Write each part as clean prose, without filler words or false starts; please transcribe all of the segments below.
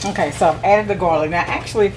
Okay, so I've added the garlic. Now actually,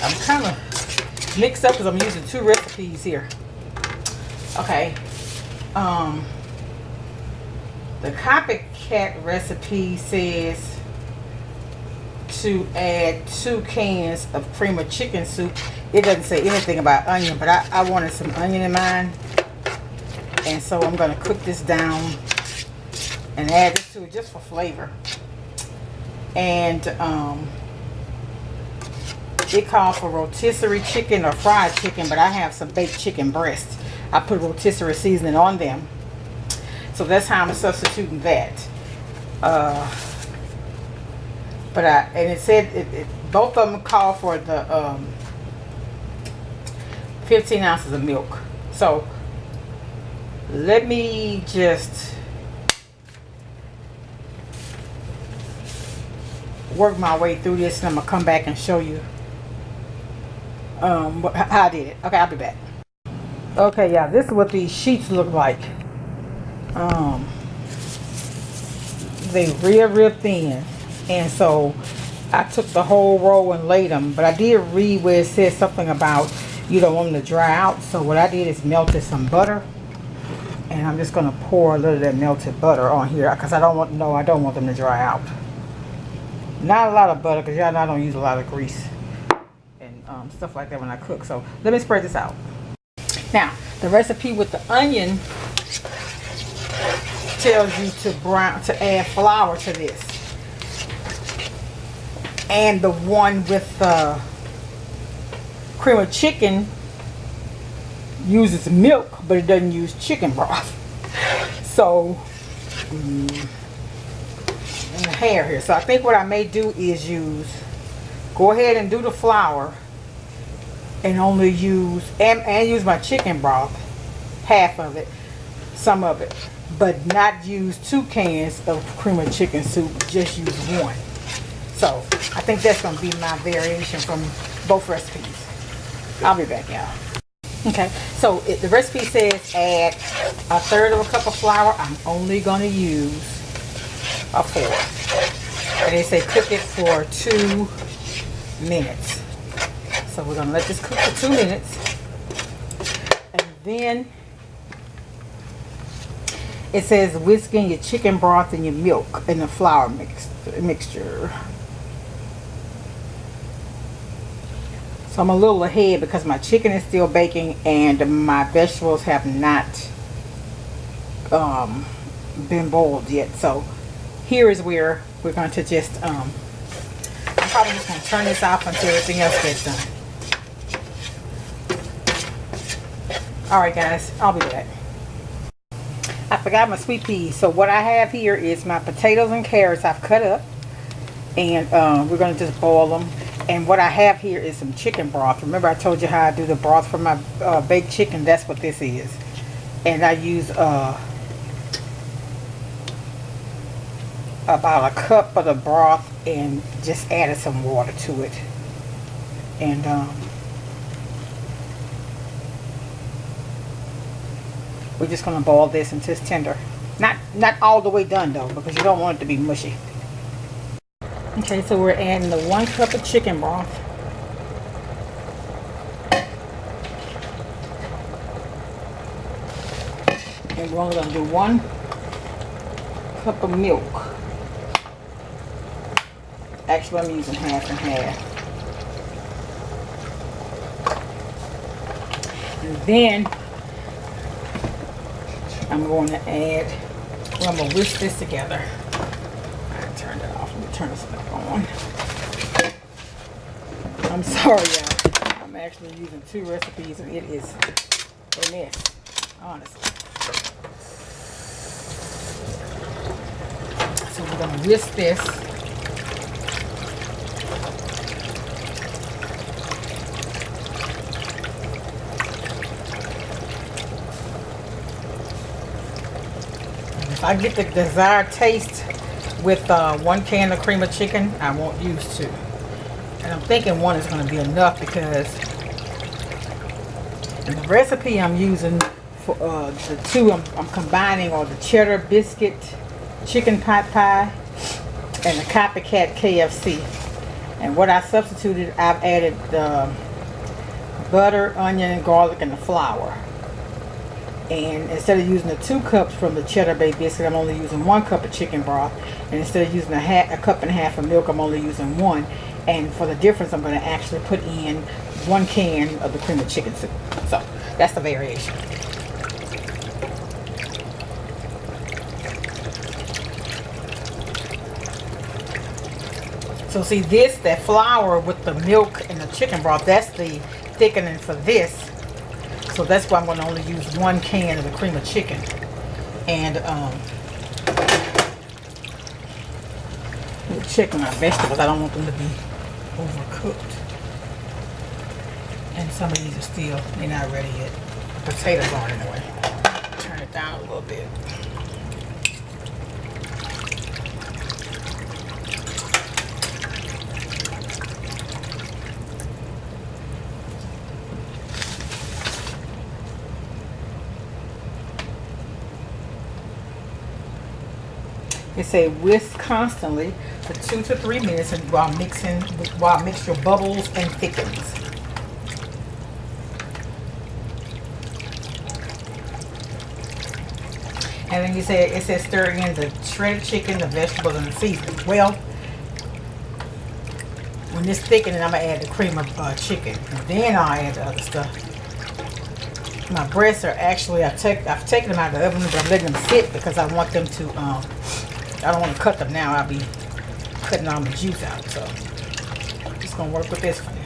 I'm kind of mixed up because I'm using 2 recipes here. Okay. The Copycat Recipe says to add 2 cans of cream of chicken soup. It doesn't say anything about onion, but I wanted some onion in mine. And so I'm going to cook this down and add this to it just for flavor. And it calls for rotisserie chicken or fried chicken, but I have some baked chicken breasts. I put rotisserie seasoning on them. So that's how I'm substituting that. And it said both of them call for the 15 ounces of milk. So let me just work my way through this, and I'm gonna come back and show you how I did it. Okay, I'll be back. Okay, yeah, this is what these sheets look like. They real thin, and so I took the whole roll and laid them, but I did read where it says something about you don't want them to dry out. So what I did is melted some butter, and I'm just gonna pour a little of that melted butter on here because I don't want them to dry out. Not a lot of butter because y'all know I don't use a lot of grease and stuff like that when I cook. So let me spread this out. Now the recipe with the onion tells you to add flour to this, and the one with the cream of chicken uses milk, but it doesn't use chicken broth. So and the hair here. So I think what I may do is go ahead and do the flour and only use and use my chicken broth, half of it, some of it, but not use 2 cans of cream of chicken soup, just use 1. So I think that's going to be my variation from both recipes. I'll be back, y'all. Okay, so the recipe says add 1/3 of a cup of flour. I'm only going to use 1/4. And they say cook it for 2 minutes. So we're going to let this cook for 2 minutes. And then it says whisk in your chicken broth and your milk and the flour mixture. So I'm a little ahead because my chicken is still baking and my vegetables have not been boiled yet. So here is where we're going to just I'm probably just going to turn this off until everything else gets done. Alright guys, I'll be back. I forgot my sweet peas. So what I have here is my potatoes and carrots I've cut up, and we're going to just boil them. And what I have here is some chicken broth. Remember I told you how I do the broth for my baked chicken? That's what this is. And I use about a cup of the broth and just added some water to it. And we're just going to boil this until it's tender. Not all the way done though, because you don't want it to be mushy. Okay, so we're adding the 1 cup of chicken broth. And we're only going to do 1 cup of milk. Actually, I'm using half and half. And then I'm going to add, I'm going to whisk this together. I turned it off. Let me turn this back on. I'm sorry, y'all. I'm actually using 2 recipes and it is a mess, honestly. So we're going to whisk this. If I get the desired taste with 1 can of cream of chicken, I won't use 2. And I'm thinking 1 is going to be enough because in the recipe I'm using for the 2 I'm combining are the cheddar biscuit chicken pot pie and the Copycat KFC. And what I substituted, I've added the butter, onion, garlic, and the flour. And instead of using the 2 cups from the cheddar bay biscuit, I'm only using 1 cup of chicken broth. And instead of using a cup and a half of milk, I'm only using 1. And for the difference, I'm going to actually put in 1 can of the cream of chicken soup. So that's the variation. So see this, that flour with the milk and the chicken broth, that's the thickening for this. So that's why I'm going to only use 1 can of the cream of chicken. And check my vegetables. I don't want them to be overcooked. And some of these are still, they're not ready yet. The potatoes aren't anyway. Turn it down a little bit. It say whisk constantly for 2 to 3 minutes and while mixture bubbles and thickens. And then it says stir in the shredded chicken, the vegetables, and the seasoning. Well, when this thickens, I'm gonna add the cream of chicken, and then I'll add the other stuff. My breasts are actually, I've taken them out of the oven, but I'm letting them sit because I want them to. I don't want to cut them now. I'll be cutting all the juice out. So I'm just gonna work with this for now.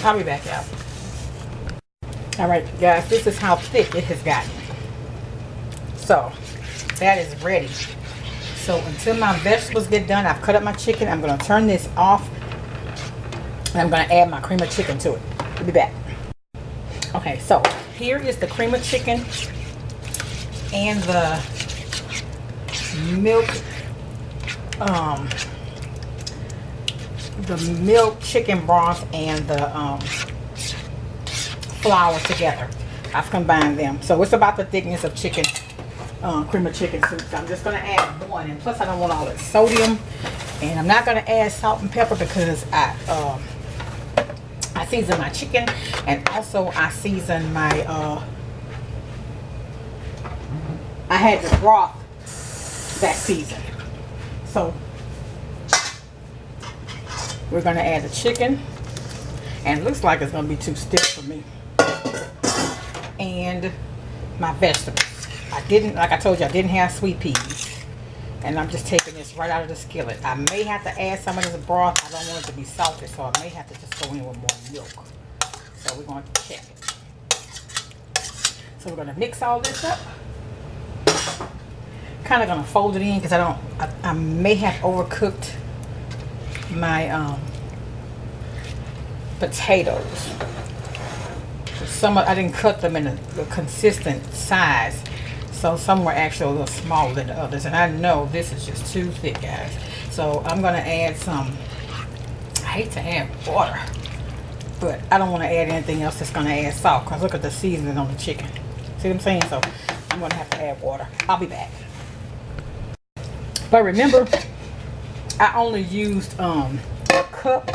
I'll be back out. All right, guys, this is how thick it has gotten. So that is ready. So until my vegetables get done, I've cut up my chicken. I'm going to turn this off. And I'm going to add my cream of chicken to it. I'll be back. Okay, so here is the cream of chicken and the milk, chicken broth, and the flour together. I've combined them. So it's about the thickness of chicken. Cream of chicken soup. So I'm just going to add 1, and plus I don't want all that sodium, and I'm not going to add salt and pepper because I season my chicken, and also I season my I had the broth that season. So we're going to add the chicken, and it looks like it's going to be too stiff for me, and my vegetables. Like I told you, I didn't have sweet peas. And I'm just taking this right out of the skillet. I may have to add some of this broth. I don't want it to be salty, so I may have to just go in with more milk. So we're going to check it. So we're going to mix all this up. Kind of going to fold it in because I may have overcooked my potatoes. I didn't cut them in a consistent size. So some were actually a little smaller than the others. And I know this is just too thick, guys. So I'm going to add some, I hate to add water, but I don't want to add anything else that's going to add salt. Because look at the seasoning on the chicken. See what I'm saying? So I'm going to have to add water. I'll be back. But remember, I only used a cup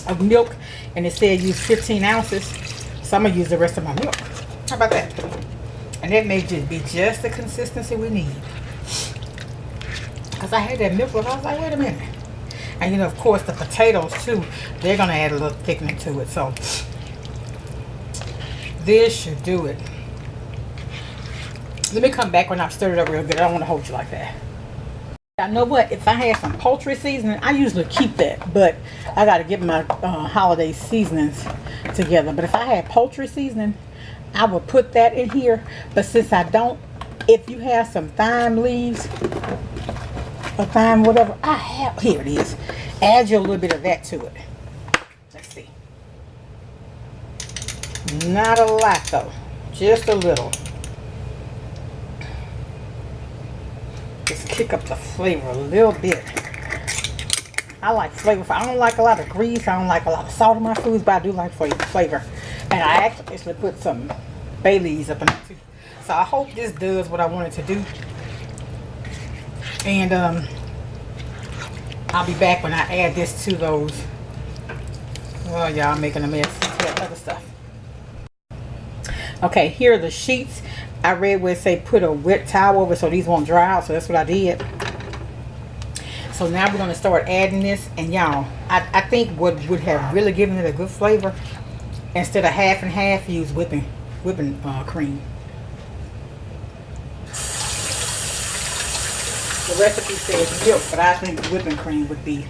of milk. And it said use 15 ounces. So I'm going to use the rest of my milk. How about that? And that may just be just the consistency we need. Because I had that milk, I was like, wait a minute. And you know, of course, the potatoes too, they're going to add a little thickening to it. So this should do it. Let me come back when I've stirred it up real good. I don't want to hold you like that. I know what, if I had some poultry seasoning, I usually keep that. But I got to get my holiday seasonings together. But if I had poultry seasoning, I would put that in here. But since I don't, if you have some thyme leaves or thyme whatever, I have, here it is. Add you a little bit of that to it. Let's see. Not a lot though, just a little. Just kick up the flavor a little bit. I like flavor. I don't like a lot of grease. I don't like a lot of salt in my foods, but I do like flavor. And I actually put some bay leaves up in there too. So I hope this does what I want it to do. And I'll be back when I add this to those. Well, y'all, I'm making a mess. That other stuff. Okay, here are the sheets. I read where it say put a wet towel over so these won't dry out. So that's what I did. So now we're going to start adding this. And y'all, I think what would have really given it a good flavor, instead of half and half, use whipping cream. The recipe says milk, but I think whipping cream would be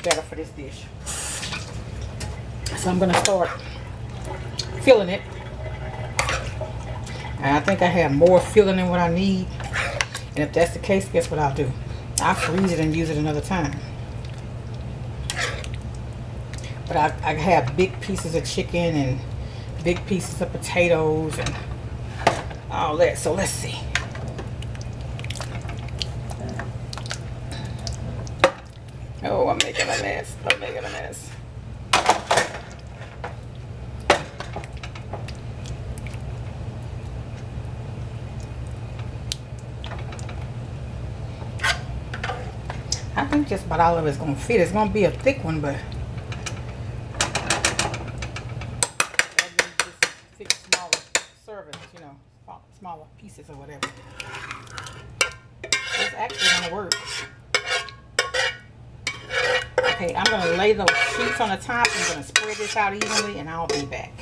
better for this dish. So I'm going to start filling it. And I think I have more filling than what I need. And if that's the case, guess what I'll do? I'll freeze it and use it another time. But I have big pieces of chicken and big pieces of potatoes and all that. So let's see. Oh, I'm making a mess. I'm making a mess. I think just about all of it's going to fit. It's going to be a thick one, but just thick, smaller servings, you know, smaller pieces or whatever. It's actually going to work. Okay, I'm going to lay those sheets on the top. I'm going to spread this out evenly, and I'll be back.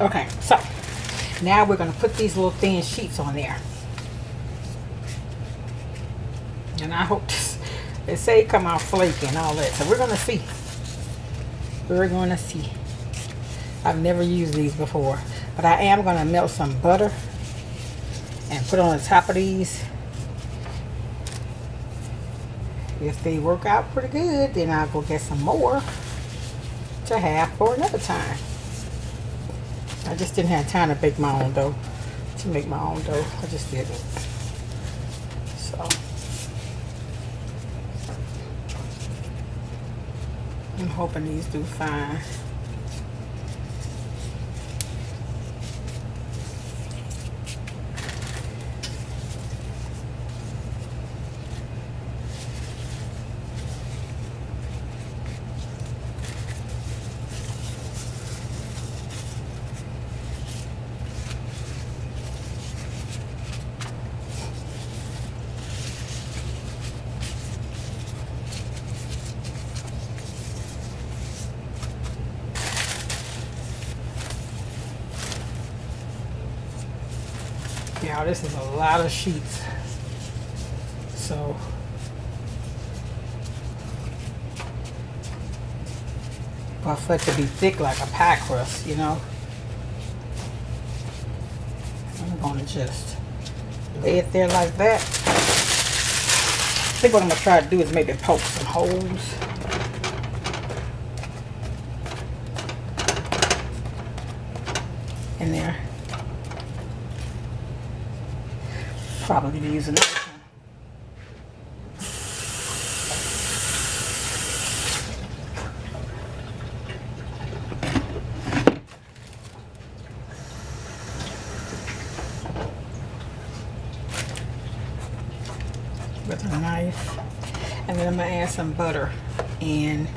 Okay, so now we're going to put these little thin sheets on there. And I hope this, they say it come out flaky and all that. So we're going to see. We're going to see. I've never used these before. But I am going to melt some butter and put on the top of these. If they work out pretty good, then I'll go get some more to have for another time. I just didn't have time to bake my own dough. To make my own dough. I just didn't. So I'm hoping these do fine. Yeah, this is a lot of sheets. So but for it to be thick like a pie crust, you know, I'm gonna just lay it there like that. I think what I'm gonna try to do is maybe poke some holes. In there. Probably need to use another one. With a knife. And then I'm going to add some butter and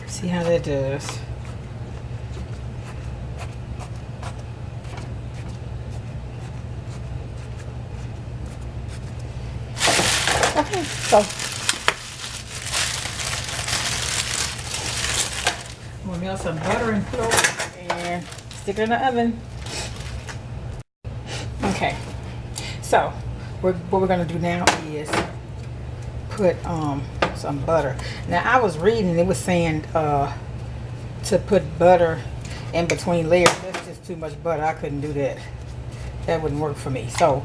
see how that does. Okay, so I'm gonna melt some butter and put over and stick it in the oven. Okay, so what we're gonna do now is put some butter. Now I was reading, it was saying to put butter in between layers. That's just too much butter. I couldn't do that. That wouldn't work for me. So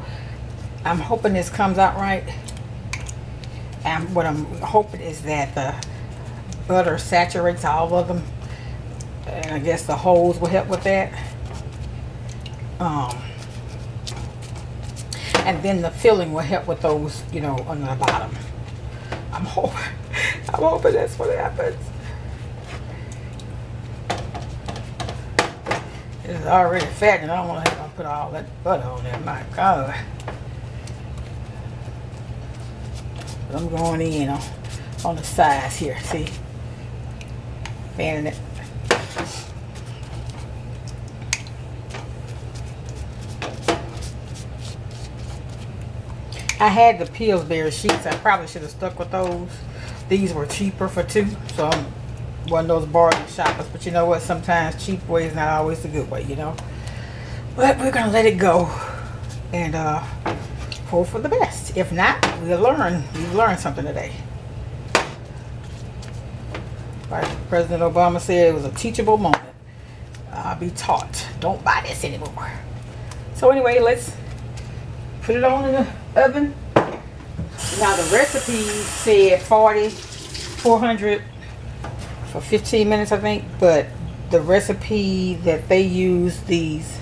I'm hoping this comes out right. And what I'm hoping is that the butter saturates all of them. And I guess the holes will help with that. And then the filling will help with those, you know, on the bottom. I'm hoping. I'm hoping that's what happens. It's already fat and I don't want to have to put all that butter on there. My God. I'm going in on the sides here. See? Fanning it. I had the Pillsbury sheets. I probably should have stuck with those. These were cheaper for $2. So I'm one of those bargain shoppers. But you know what? Sometimes cheap way is not always the good way, you know. But we're going to let it go. And hope for the best. If not, we'll learn. We've learned something today. Like President Obama said, it was a teachable moment. I'll be taught. Don't buy this anymore. So anyway, let's put it on in the oven. Now the recipe said 400 for 15 minutes, I think. But the recipe that they use these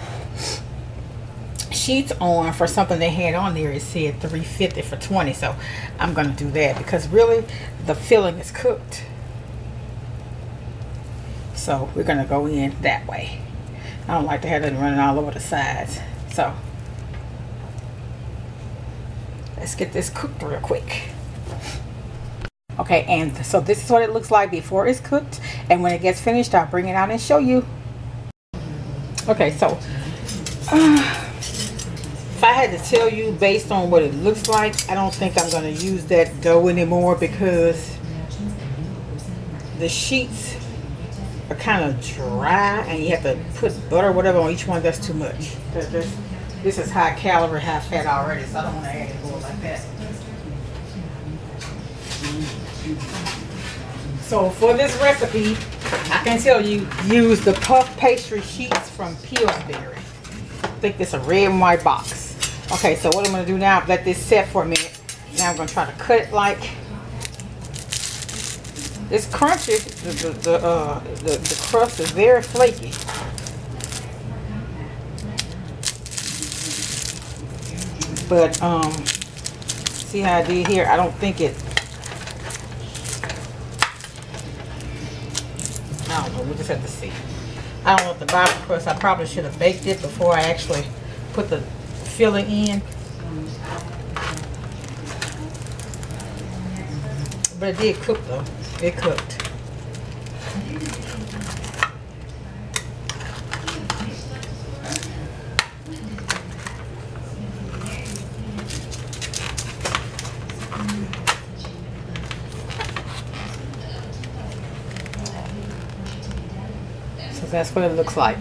sheets on for something they had on there, it said 350 for 20. So I'm going to do that because really the filling is cooked. So we're going to go in that way. I don't like to have it running all over the sides. So let's get this cooked real quick. Okay, and so this is what it looks like before it's cooked. And when it gets finished, I'll bring it out and show you. Okay, so if I had to tell you based on what it looks like, I don't think I'm going to use that dough anymore because the sheets are kind of dry and you have to put butter or whatever on each one. That's too much. This is high calorie, high fat already, so I don't want to add it more like that. So for this recipe, I can tell you, use the puff pastry sheets from Pillsbury. I think it's a red and white box. Okay, so what I'm going to do now, let this set for a minute. Now I'm going to try to cut it like it's crunchy. The crust is very flaky. But see how I did here? I don't think it. I don't know. We just have to see. I don't know if the bottom crust. I probably should have baked it before I actually put the filling in. But it did cook though. It cooked. So that's what it looks like.